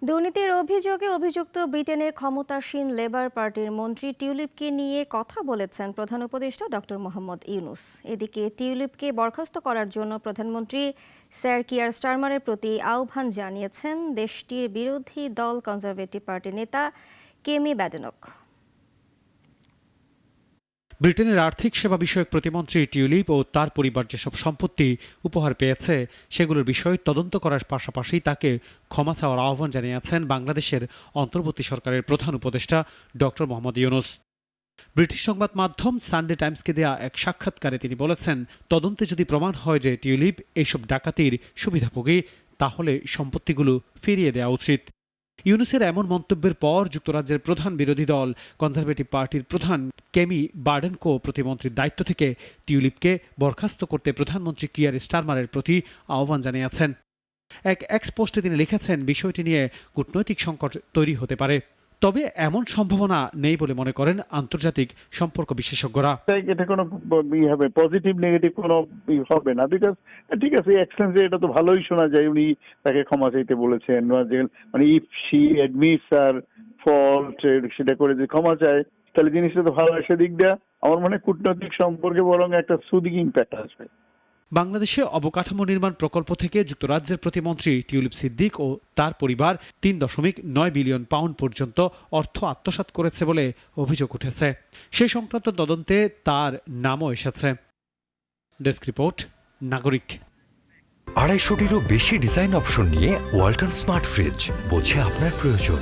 দুর্নীতির অভিযোগে অভিযুক্ত ব্রিটেনের ক্ষমতাসীন লেবার পার্টির মন্ত্রী টিউলিপকে নিয়ে কথা বলেছেন প্রধান উপদেষ্টা ডক্টর মোহাম্মদ ইউনূস। এদিকে টিউলিপকে বরখাস্ত করার জন্য প্রধানমন্ত্রী স্যার কিয়ার স্টারমারের প্রতি আহ্বান জানিয়েছেন দেশটির বিরোধী দল কনজারভেটিভ পার্টির নেতা কেমি ব্যাডেনক। ব্রিটেনের আর্থিক সেবা বিষয়ক প্রতিমন্ত্রী টিউলিপ ও তার পরিবার যেসব সম্পত্তি উপহার পেয়েছে সেগুলোর বিষয়ে তদন্ত করার পাশাপাশি তাকে ক্ষমা চাওয়ার আহ্বান জানিয়েছেন বাংলাদেশের অন্তর্বর্তী সরকারের প্রধান উপদেষ্টা ডক্টর মোহাম্মদ ইউনূস। ব্রিটিশ সংবাদ মাধ্যম সানডে টাইমসকে দেয়া এক সাক্ষাৎকারে তিনি বলেছেন, তদন্তে যদি প্রমাণ হয় যে টিউলিপ এইসব ডাকাতির সুবিধাভোগী, তাহলে সম্পত্তিগুলো ফিরিয়ে দেওয়া উচিত। ইউনূসের এমন মন্তব্যের পর যুক্তরাজ্যের প্রধান বিরোধী দল কনজারভেটিভ পার্টির প্রধান কেমি বার্ডেনকো প্রতিমন্ত্রীর দায়িত্ব থেকে টিউলিপকে বরখাস্ত করতে প্রধানমন্ত্রী কিয়ার স্টারমারের প্রতি আহ্বান জানিয়েছেন। এক এক্স পোস্টে তিনি লিখেছেন, বিষয়টি নিয়ে কূটনৈতিক সংকট তৈরি হতে পারে, তবে এমন সম্ভাবনা নেই বলে মনে করেন আন্তর্জাতিক সম্পর্ক বিশেষজ্ঞরা। এটা কোনো হবে পজিটিভ নেগেটিভ কোনো হবে না, বিকজ ঠিক আছে এক্সেলেন্সে এটা তো ভালোই শোনা যায় উনি তাকে ক্ষমা চাইতে বলেছেন, মানে if she admits her fault সেটা করে যদি ক্ষমা চায় তাহলে জিনিসটা তো ভালো। সেদিক দিয়ে আমার মনে হয় কূটনৈতিক সম্পর্কে বরং একটা সুদিং ইম্প্যাক্ট আসবে। বাংলাদেশে অবকাঠামো নির্মাণ প্রকল্প থেকে যুক্তরাজ্যের প্রতিমন্ত্রী টিউলিপ সিদ্দিক ও তার পরিবার ৩.৯ বিলিয়ন পাউন্ড পর্যন্ত অর্থ আত্মসাৎ করেছে বলে অভিযোগ উঠেছে। সে সংক্রান্ত তদন্তে তার নামও এসেছে। ডেস্ক রিপোর্ট, নাগরিক। ২৫০টিরও বেশি ডিজাইন অপশন নিয়ে ওয়ালটন স্মার্ট ফ্রিজ, বোঝে আপনার প্রয়োজন।